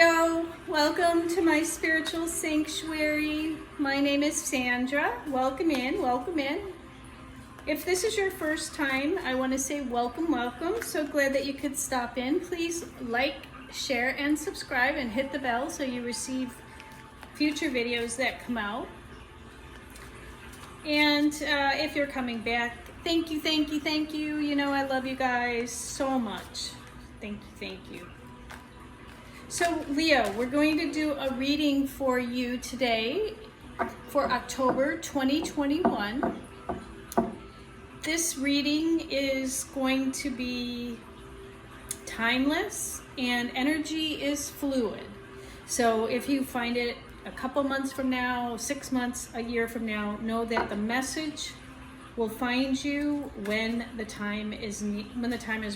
Leo, welcome to my spiritual sanctuary. My name is Sandra. Welcome in, welcome in. If this is your first time, I want to say welcome, welcome. So glad that you could stop in. Please like, share, and subscribe and hit the bell so you receive future videos that come out. And if you're coming back, thank you, thank you, thank you. You know I love you guys so much. Thank you, thank you. So Leo, we're going to do a reading for you today for October 2021. This reading is going to be timeless and energy is fluid. So if you find it a couple months from now, 6 months, a year from now, know that the message will find you when the time is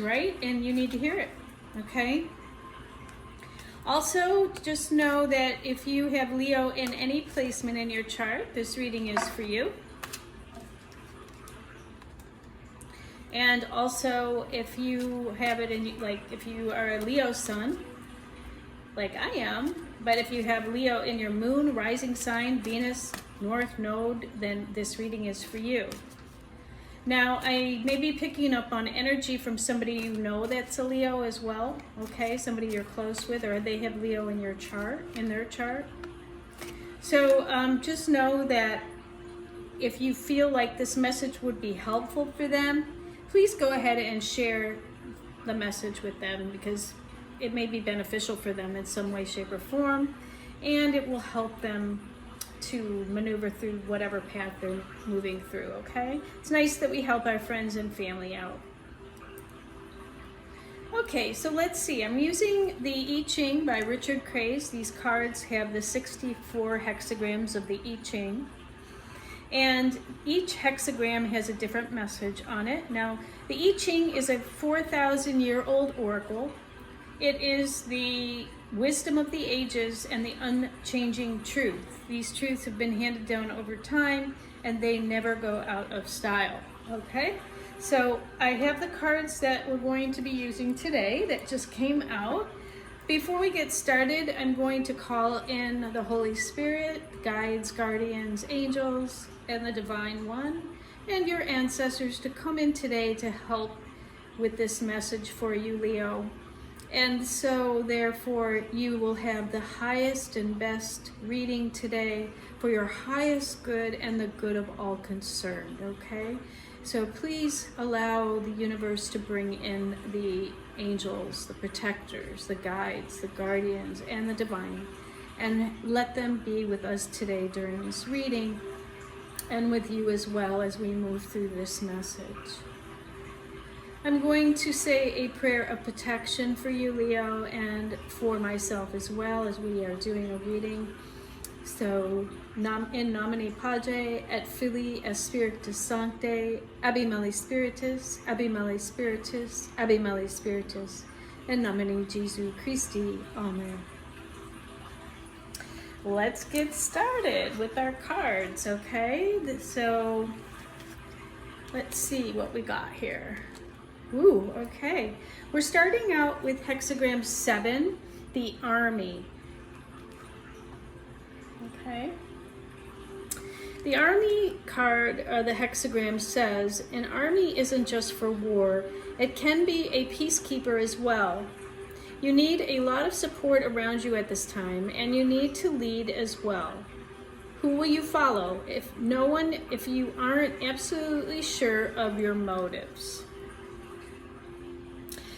right and you need to hear it. Okay? Also, just know that if you have Leo in any placement in your chart, this reading is for you. And also, if you have it in, like, if you are a Leo sun, like I am, but if you have Leo in your moon, rising sign, Venus, North Node, then this reading is for you. Now, I may be picking up on energy from somebody you know that's a Leo as well, okay? Somebody you're close with, or they have Leo in your chart, in their chart. So just know that if you feel like this message would be helpful for them, please go ahead and share the message with them because it may be beneficial for them in some way, shape, or form, and it will help them to maneuver through whatever path they're moving through, okay? It's nice that we help our friends and family out. Okay, so let's see. I'm using the I Ching by Richard Craze. These cards have the 64 hexagrams of the I Ching. And each hexagram has a different message on it. Now, the I Ching is a 4,000-year-old oracle. It is the wisdom of the ages and the unchanging truth. These truths have been handed down over time and they never go out of style. Okay, so I have the cards that we're going to be using today that just came out. Before we get started, I'm going to call in the Holy Spirit, guides, guardians, angels, and the Divine One, and your ancestors to come in today to help with this message for you, Leo. And so, therefore, you will have the highest and best reading today for your highest good and the good of all concerned, okay? So please allow the universe to bring in the angels, the protectors, the guides, the guardians, and the divine, and let them be with us today during this reading, and with you as well as we move through this message. I'm going to say a prayer of protection for you, Leo, and for myself as well as we are doing a reading. So, in nomine Padre, et Filii, et Spiritus Sancti, Abimeli Spiritus, Abimeli Spiritus, Abimeli Spiritus, in nomine Jesu Christi. Amen. Let's get started with our cards, okay? So, let's see what we got here. Ooh, okay. We're starting out with hexagram 7, the army. Okay. The army card, the hexagram says, an army isn't just for war. It can be a peacekeeper as well. You need a lot of support around you at this time, and you need to lead as well. Who will you follow? If you aren't absolutely sure of your motives.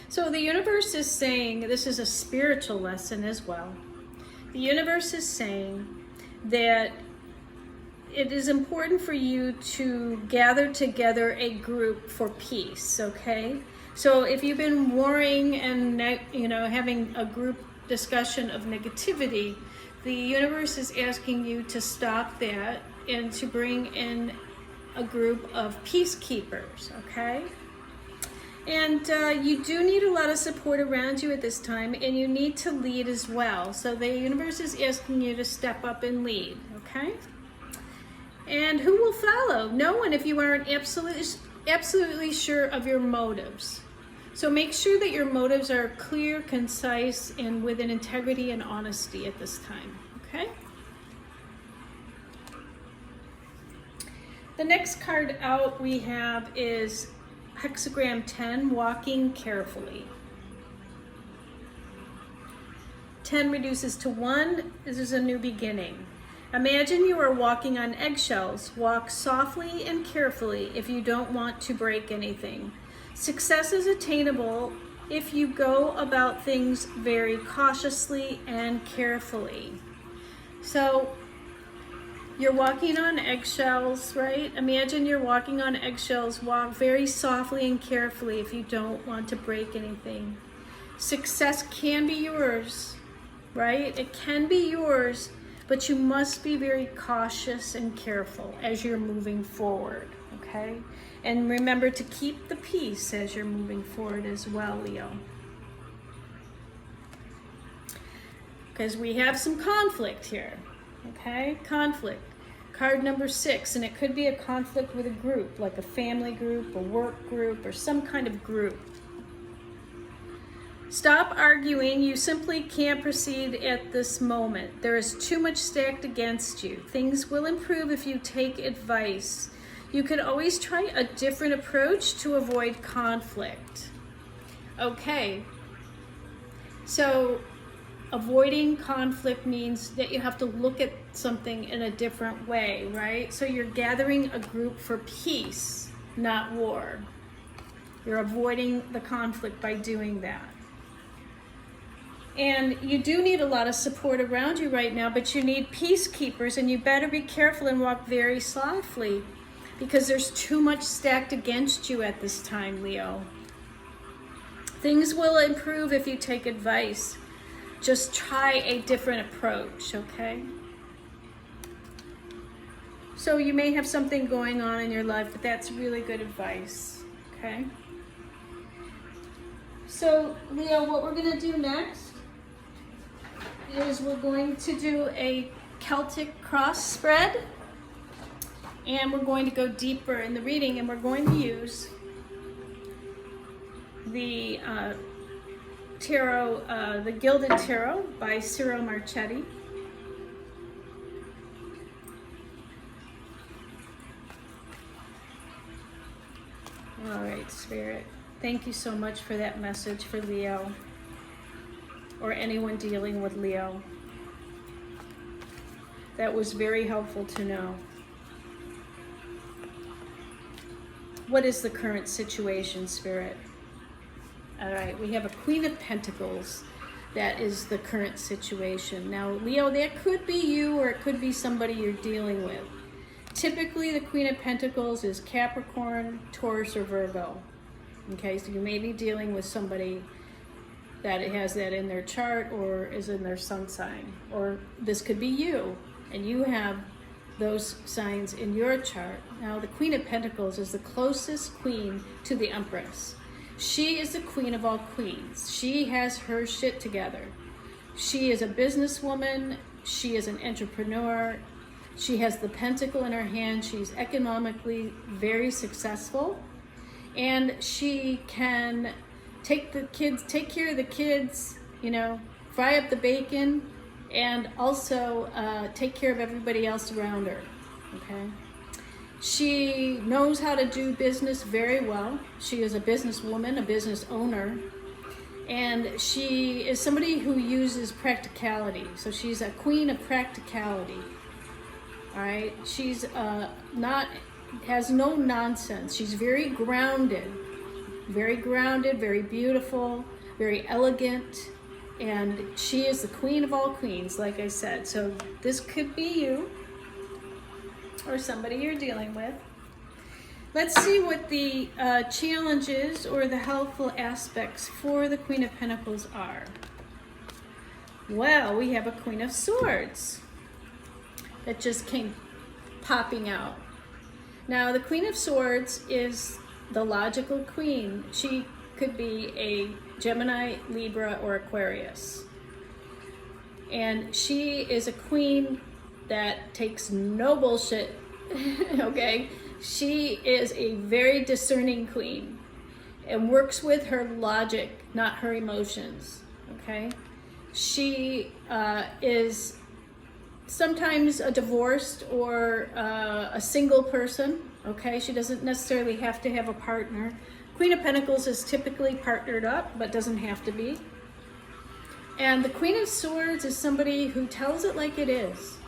So the universe is saying, this is a spiritual lesson as well. The universe is saying that it is important for you to gather together a group for peace, okay? So if you've been warring and having a group discussion of negativity, the universe is asking you to stop that and to bring in a group of peacekeepers, okay? And you do need a lot of support around you at this time, and you need to lead as well. So the universe is asking you to step up and lead, okay? And who will follow? No one if you aren't absolutely sure of your motives. So make sure that your motives are clear, concise, and with an integrity and honesty at this time, okay? The next card out we have is hexagram 10, walking carefully. 10 reduces to 1. This is a new beginning. Imagine you are walking on eggshells. Walk softly and carefully if you don't want to break anything. Success is attainable if you go about things very cautiously and carefully. So you're walking on eggshells, right? Imagine you're walking on eggshells. Walk very softly and carefully if you don't want to break anything. Success can be yours, right? It can be yours, but you must be very cautious and careful as you're moving forward, okay? And remember to keep the peace as you're moving forward as well, Leo. Because we have some conflict here, okay? Conflict. Card number 6, and it could be a conflict with a group, like a family group, a work group, or some kind of group. Stop arguing. You simply can't proceed at this moment. There is too much stacked against you. Things will improve if you take advice. You could always try a different approach to avoid conflict. Okay, so avoiding conflict means that you have to look at something in a different way, right? So you're gathering a group for peace, not war. You're avoiding the conflict by doing that. And you do need a lot of support around you right now, but you need peacekeepers, and you better be careful and walk very softly, because there's too much stacked against you at this time, Leo. Things will improve if you take advice. Just try a different approach, okay? So you may have something going on in your life, but that's really good advice, okay? So, Leo, what we're going to do next is we're going to do a Celtic cross spread. And we're going to go deeper in the reading, and we're going to use the tarot, the Gilded Tarot by Cyril Marchetti. All right, Spirit. Thank you so much for that message for Leo, or anyone dealing with Leo. That was very helpful to know. What is the current situation, Spirit? All right, we have a Queen of Pentacles. That is the current situation. Now, Leo, that could be you, or it could be somebody you're dealing with. Typically, the Queen of Pentacles is Capricorn, Taurus, or Virgo. Okay, so you may be dealing with somebody that has that in their chart or is in their sun sign. Or this could be you, and you have those signs in your chart. Now, the Queen of Pentacles is the closest queen to the Empress. She is the queen of all queens. She has her shit together. She is a businesswoman. She is an entrepreneur. She has the pentacle in her hand. She's economically very successful. And she can take care of the kids, you know, fry up the bacon, and also take care of everybody else around her, okay? She knows how to do business very well. She is a businesswoman, a business owner, and she is somebody who uses practicality. So she's a queen of practicality, all right? She's has no nonsense. She's very grounded, very beautiful, very elegant. And she is the queen of all queens, like I said. So this could be you or somebody you're dealing with. Let's see what the challenges or the helpful aspects for the Queen of Pentacles are. Well, we have a Queen of Swords that just came popping out. Now, the Queen of Swords is the logical queen. She could be a Gemini, Libra, or Aquarius. And she is a queen that takes no bullshit, okay? She is a very discerning queen. and works with her logic, not her emotions, okay? She is sometimes a divorced or a single person, okay? She doesn't necessarily have to have a partner. Queen of Pentacles is typically partnered up, but doesn't have to be. And the Queen of Swords is somebody who tells it like it is.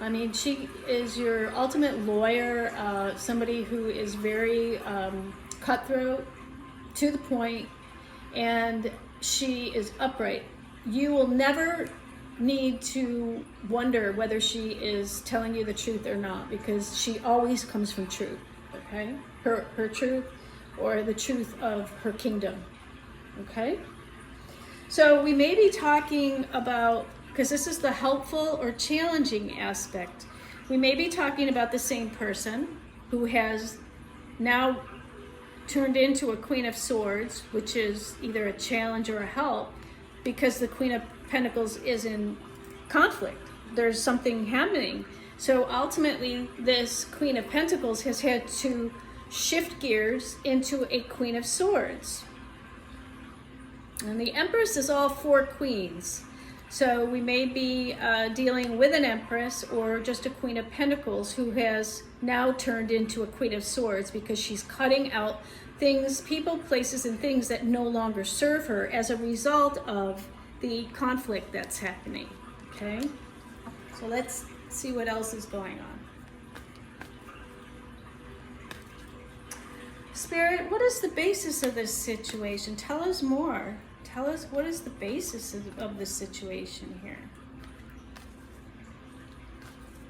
I mean, she is your ultimate lawyer, somebody who is very cutthroat, to the point, and she is upright. You will never need to wonder whether she is telling you the truth or not, because she always comes from truth, okay? Her truth, or the truth of her kingdom, okay? So we may be talking about, because this is the helpful or challenging aspect, we may be talking about the same person who has now turned into a Queen of Swords, which is either a challenge or a help, because the Queen of Pentacles is in conflict. There's something happening. So ultimately, this Queen of Pentacles has had to shift gears into a Queen of Swords. And the Empress is all 4 queens. So we may be dealing with an Empress or just a Queen of Pentacles who has now turned into a Queen of Swords because she's cutting out things, people, places, and things that no longer serve her as a result of the conflict that's happening, okay? So let's see what else is going on. Spirit, what is the basis of this situation? Tell us more. Tell us what is the basis of this situation here.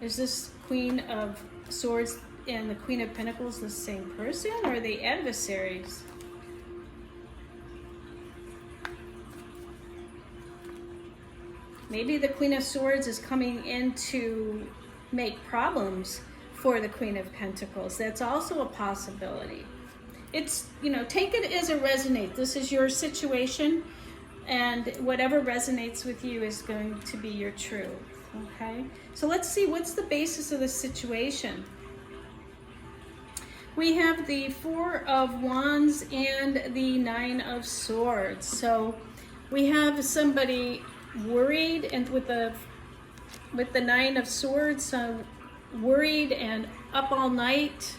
Is this Queen of Swords and the Queen of Pentacles the same person, or are they adversaries? Maybe the Queen of Swords is coming in to make problems for the Queen of Pentacles. That's also a possibility. It's, you know, take it as it resonates. This is your situation, and whatever resonates with you is going to be your truth, okay? So let's see, what's the basis of this situation? We have the 4 of Wands and the 9 of Swords. So we have somebody worried, and with the 9 of Swords, worried and up all night,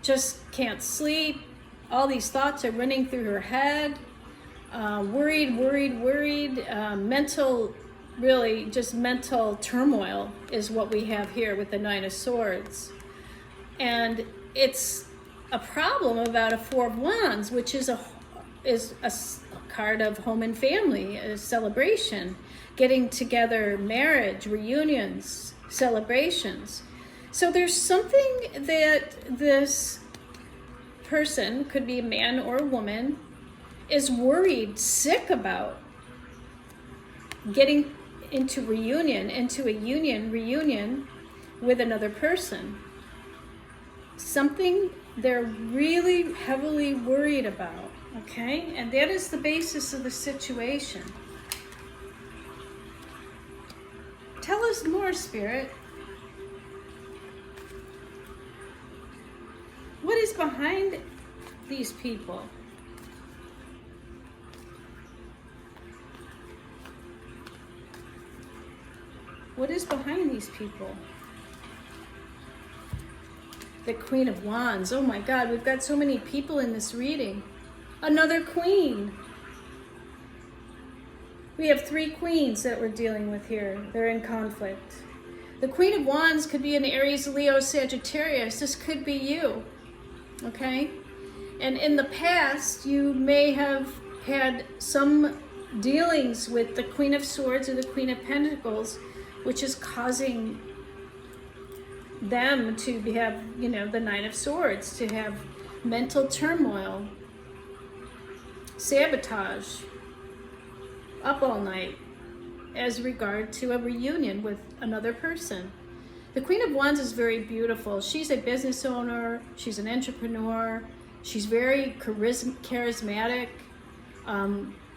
just can't sleep. All these thoughts are running through her head. Worried, mental, really just mental turmoil is what we have here with the 9 of Swords. And it's a problem about a 4 of Wands, which is a card of home and family, a celebration, getting together, marriage, reunions, celebrations. So there's something that this person, could be a man or a woman, is worried, sick about getting into a reunion with another person. Something they're really heavily worried about, okay? And that is the basis of the situation. Tell us more, Spirit. What is behind these people? What is behind these people? The Queen of Wands. Oh my God, we've got so many people in this reading. Another queen. We have 3 queens that we're dealing with here. They're in conflict. The Queen of Wands could be an Aries, Leo, Sagittarius. This could be you, okay? And in the past, you may have had some dealings with the Queen of Swords or the Queen of Pentacles, which is causing them to have, you know, the 9 of Swords, to have mental turmoil, sabotage, up all night, as regard to a reunion with another person. The Queen of Wands is very beautiful. She's a business owner, she's an entrepreneur, she's very charismatic.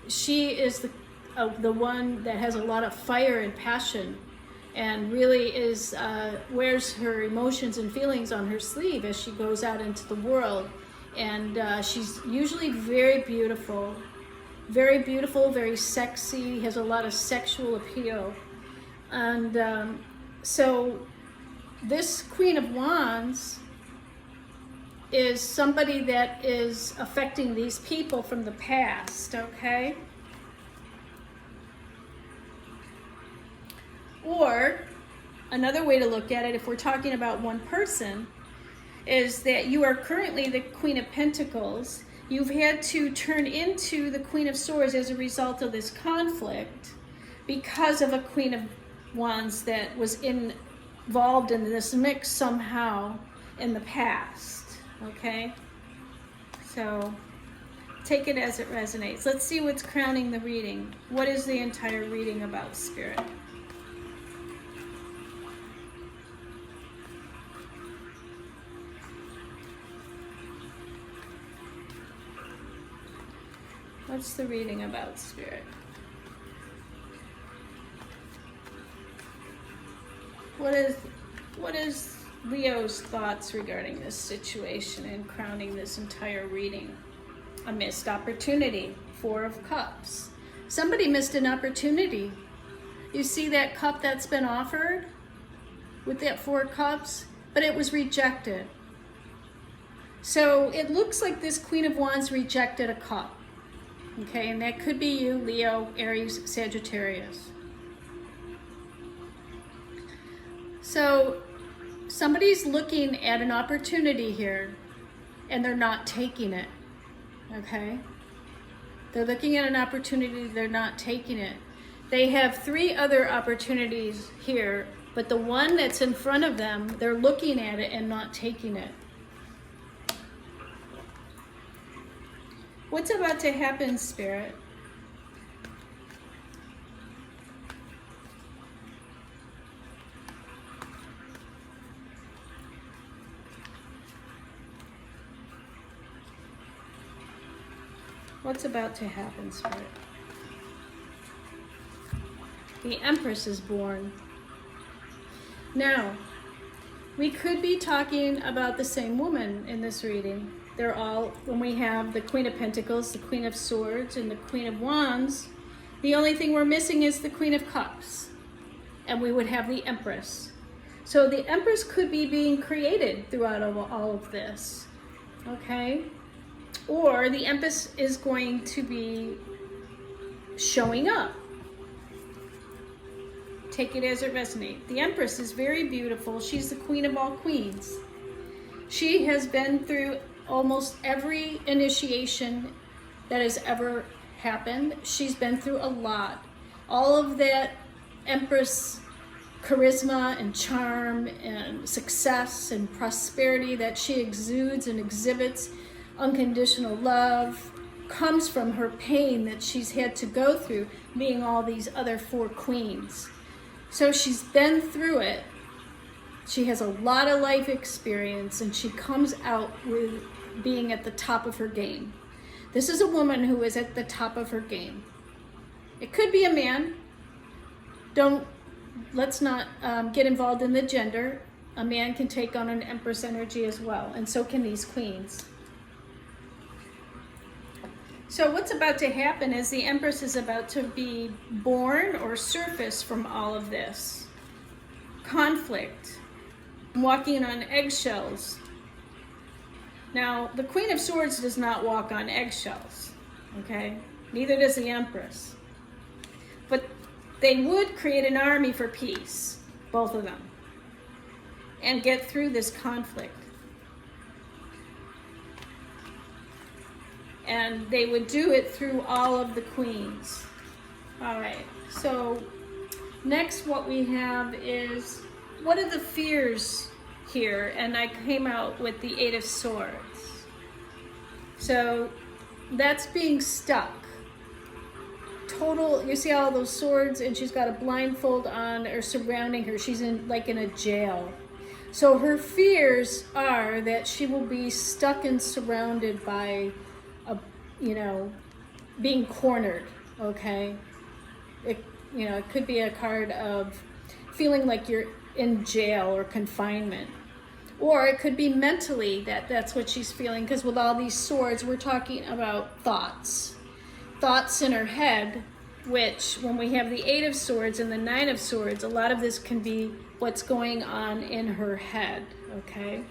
She is the one that has a lot of fire and passion, and really is wears her emotions and feelings on her sleeve as she goes out into the world And she's usually very beautiful, very sexy, has a lot of sexual appeal. And so this Queen of Wands is somebody that is affecting these people from the past, okay? Or another way to look at it, if we're talking about one person, is that you are currently the Queen of Pentacles. You've had to turn into the Queen of Swords as a result of this conflict because of a Queen of Wands that was involved in this mix somehow in the past, okay? So take it as it resonates. Let's see what's crowning the reading. What is the entire reading about, Spirit? What's the reading about, Spirit? What is Leo's thoughts regarding this situation and crowning this entire reading? A missed opportunity, 4 of Cups. Somebody missed an opportunity. You see that cup that's been offered with that 4 cups, but it was rejected. So it looks like this Queen of Wands rejected a cup. Okay, and that could be you, Leo, Aries, Sagittarius. So somebody's looking at an opportunity here and they're not taking it, okay? They're looking at an opportunity, they're not taking it. They have 3 other opportunities here, but the one that's in front of them, they're looking at it and not taking it. What's about to happen, Spirit? What's about to happen, Spirit? The Empress is born. Now, we could be talking about the same woman in this reading. They're all, when we have the Queen of Pentacles, the Queen of Swords, and the Queen of Wands, the only thing we're missing is the Queen of Cups. And we would have the Empress. So the Empress could be being created throughout all of this, okay? Or the Empress is going to be showing up. Take it as it resonates. The Empress is very beautiful. She's the queen of all queens. She has been through almost every initiation that has ever happened. She's been through a lot. All of that Empress charisma and charm and success and prosperity that she exudes and exhibits, unconditional love, comes from her pain that she's had to go through being all these other 4 queens. So she's been through it. She has a lot of life experience and she comes out with being at the top of her game. This is a woman who is at the top of her game. It could be a man. Let's not get involved in the gender. A man can take on an Empress energy as well, and so can these queens. So what's about to happen is the Empress is about to be born or surface from all of this conflict, walking on eggshells. Now, the Queen of Swords does not walk on eggshells, okay? Neither does the Empress. But they would create an army for peace, both of them, and get through this conflict. And they would do it through all of the queens. All right, so next what we have is, what are the fears here? And I came out with the 8 of Swords. So that's being stuck. Total, you see all those swords, and she's got a blindfold on or surrounding her. She's in a jail. So her fears are that she will be stuck and surrounded by being cornered, okay? It could be a card of feeling like you're in jail or confinement. Or it could be mentally that's what she's feeling, because with all these swords, we're talking about thoughts. Thoughts in her head, which when we have the 8 of Swords and the 9 of Swords, a lot of this can be what's going on in her head, okay?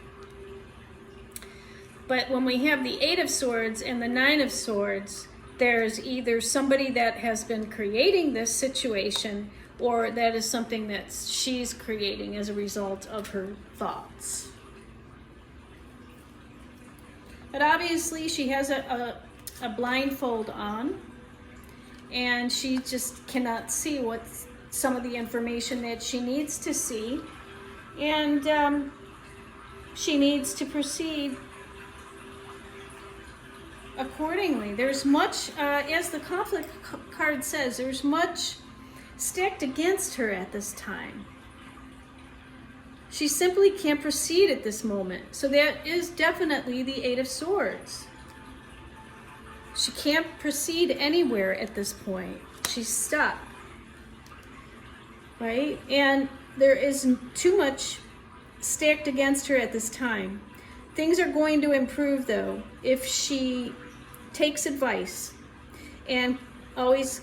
But when we have the 8 of Swords and the 9 of Swords, there's either somebody that has been creating this situation, or that is something that she's creating as a result of her thoughts. But obviously she has a blindfold on, and she just cannot see what some of the information that she needs to see, and she needs to proceed accordingly. There's much, as the conflict card says, there's much stacked against her at this time. She simply can't proceed at this moment. So that is definitely the 8 of Swords. She can't proceed anywhere at this point. She's stuck, right? And there is too much stacked against her at this time. Things are going to improve, though, if she takes advice. And always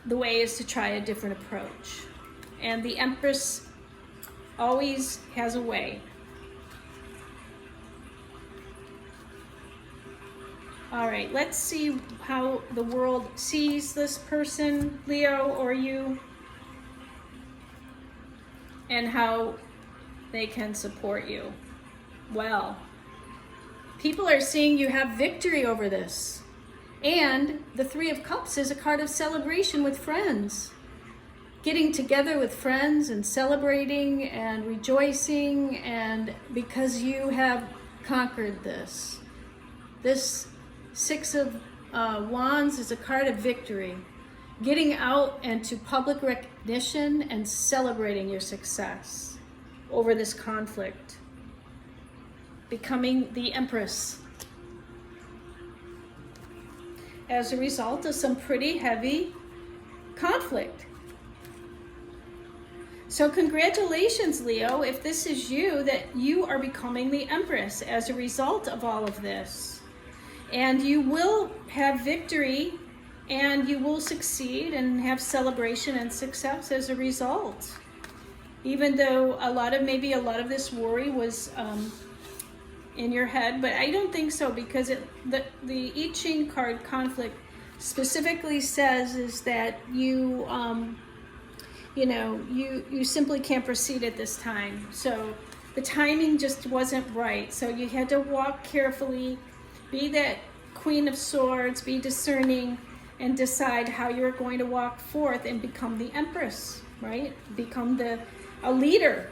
the way is to try a different approach. And the Empress always has a way. All right, let's see how the world sees this person, Leo, or you, and how they can support you. Well, people are seeing you have victory over this. And the 3 of Cups is a card of celebration with friends. Getting together with friends and celebrating and rejoicing, and because you have conquered this. This 6 of Wands is a card of victory. Getting out into public recognition and celebrating your success over this conflict. Becoming the Empress. As a result of some pretty heavy conflict. So congratulations, Leo, if this is you, that you are becoming the Empress as a result of all of this. And you will have victory, and you will succeed and have celebration and success as a result. Even though maybe a lot of this worry was in your head, but I don't think so, because the I Ching card, conflict, specifically says is that you simply can't proceed at this time. So the timing just wasn't right. So you had to walk carefully, be that Queen of Swords, be discerning, and decide how you're going to walk forth and become the Empress, right? Become a leader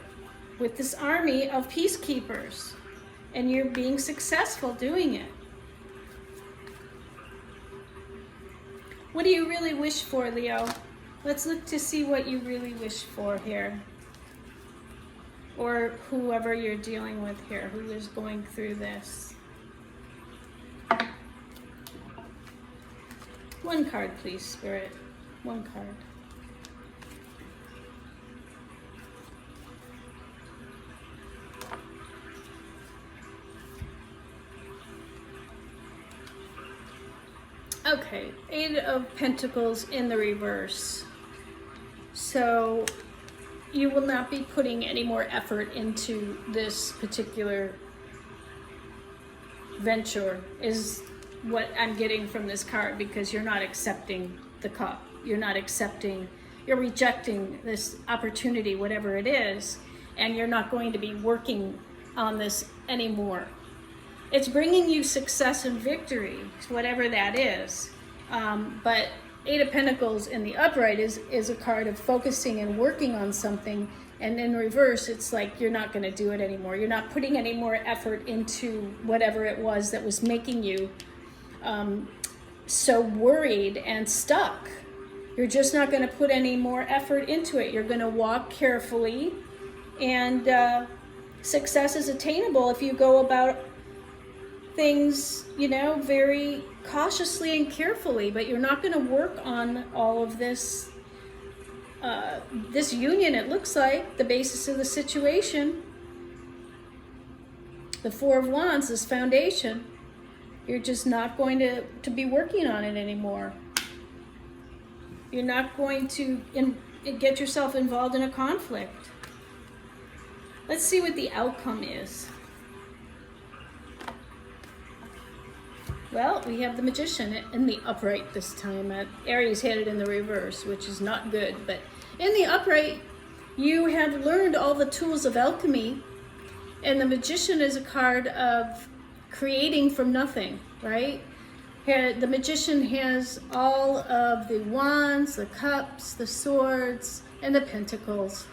with this army of peacekeepers. And you're being successful doing it. What do you really wish for, Leo? Let's look to see what you really wish for here. Or whoever you're dealing with here, who is going through this. One card, please, Spirit. One card. Okay, 8 of Pentacles in the reverse. So you will not be putting any more effort into this particular venture, is what I'm getting from this card, because you're not accepting the cup. You're rejecting this opportunity, whatever it is, and you're not going to be working on this anymore. It's bringing you success and victory, whatever that is. But 8 of Pentacles in the upright is a card of focusing and working on something. And in reverse, it's like you're not going to do it anymore. You're not putting any more effort into whatever it was that was making you so worried and stuck. You're just not going to put any more effort into it. You're going to walk carefully, and success is attainable if you go about things, very cautiously and carefully, but you're not going to work on all of this union. It looks like the basis of the situation. The Four of Wands is foundation. You're just not going to be working on it anymore. You're not going to get yourself involved in a conflict. Let's see what the outcome is. Well, we have the Magician in the upright this time. Aries had it in the reverse, which is not good. But in the upright, you have learned all the tools of alchemy. And the Magician is a card of creating from nothing, right? The Magician has all of the wands, the cups, the swords, and the pentacles.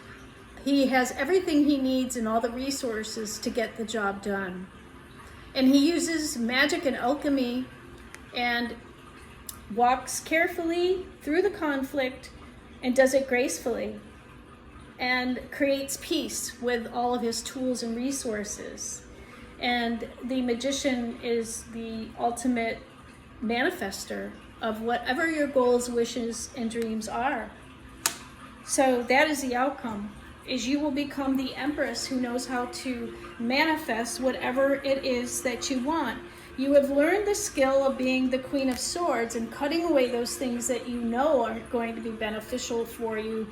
He has everything he needs and all the resources to get the job done. And he uses magic and alchemy and walks carefully through the conflict and does it gracefully and creates peace with all of his tools and resources. And the Magician is the ultimate manifester of whatever your goals, wishes, and dreams are. So that is the outcome, is you will become the Empress who knows how to manifest whatever it is that you want. You have learned the skill of being the Queen of Swords and cutting away those things that you know aren't going to be beneficial for you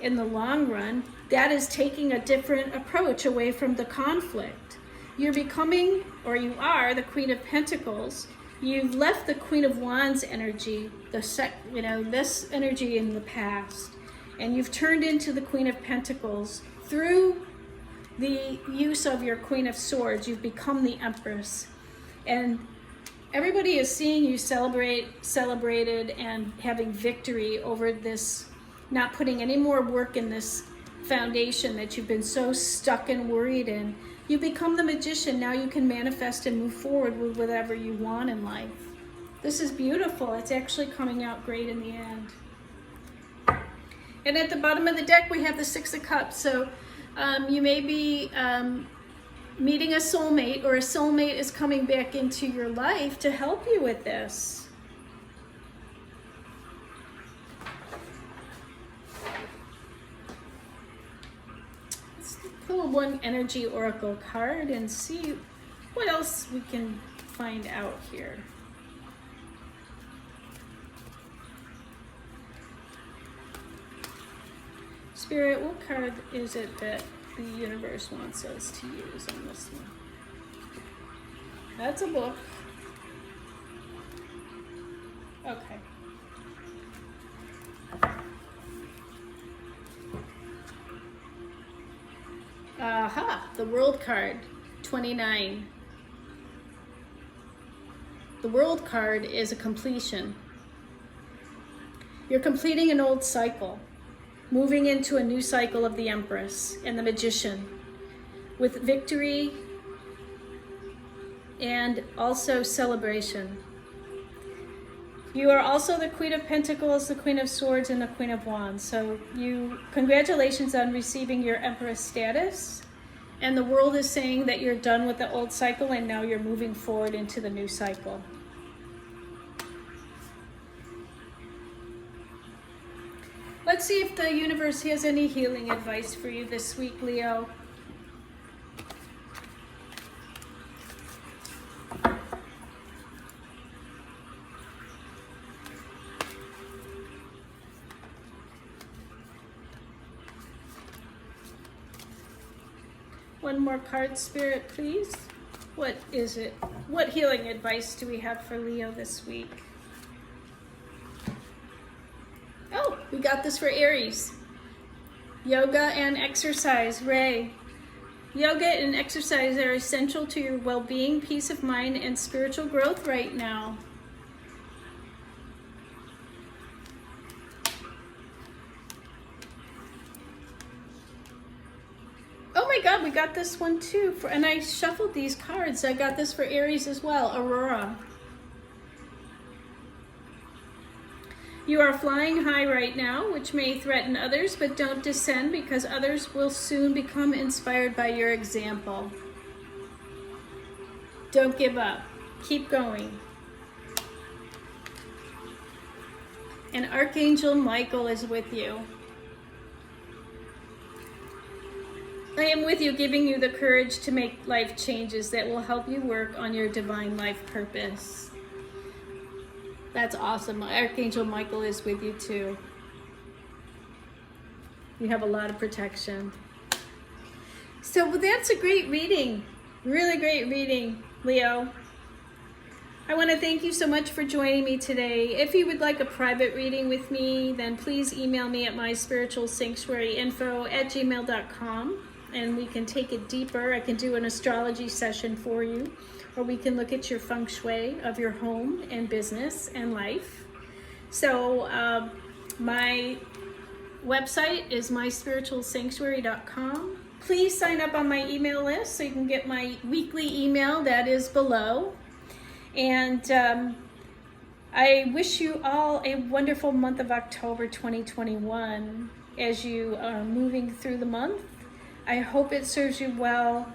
in the long run. That is taking a different approach away from the conflict. You're becoming, or you are, the Queen of Pentacles. You've left the Queen of Wands energy, this energy in the past, and you've turned into the Queen of Pentacles. Through the use of your Queen of Swords, you've become the Empress. And everybody is seeing you celebrated and having victory over this, not putting any more work in this foundation that you've been so stuck and worried in. You become the Magician. Now you can manifest and move forward with whatever you want in life. This is beautiful. It's actually coming out great in the end. And at the bottom of the deck, we have the Six of Cups. So you may be meeting a soulmate, or a soulmate is coming back into your life to help you with this. Pull one energy oracle card and see what else we can find out here. Spirit, what card is it that the universe wants us to use on this one? That's a book. Okay. Aha, the World card, 29. The World card is a completion. You're completing an old cycle, moving into a new cycle of the Empress and the Magician, with victory and also celebration. You are also the Queen of Pentacles, the Queen of Swords, and the Queen of Wands. So congratulations on receiving your Empress status. And the world is saying that you're done with the old cycle and now you're moving forward into the new cycle. Let's see if the universe has any healing advice for you this week, Leo. One more card, Spirit, please. What is it? What healing advice do we have for Leo this week? Oh, we got this for Aries. Yoga and exercise, Ray. Yoga and exercise are essential to your well-being, peace of mind, and spiritual growth right now. Oh my God, we got this one too. And I shuffled these cards. I got this for Aries as well, Aurora. You are flying high right now, which may threaten others, but don't descend because others will soon become inspired by your example. Don't give up. Keep going. And Archangel Michael is with you. I am with you, giving you the courage to make life changes that will help you work on your divine life purpose. That's awesome. Archangel Michael is with you too. You have a lot of protection. So that's a great reading. Really great reading, Leo. I want to thank you so much for joining me today. If you would like a private reading with me, then please email me at myspiritualsanctuaryinfo@gmail.com, and we can take it deeper. I can do an astrology session for you, or we can look at your feng shui of your home and business and life. So my website is myspiritualsanctuary.com. Please sign up on my email list so you can get my weekly email that is below. And I wish you all a wonderful month of October 2021 as you are moving through the month. I hope it serves you well.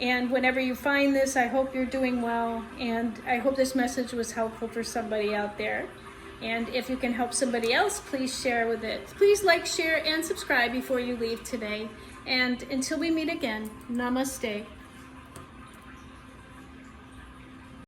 And whenever you find this, I hope you're doing well. And I hope this message was helpful for somebody out there. And if you can help somebody else, please share with it. Please like, share, and subscribe before you leave today. And until we meet again, namaste.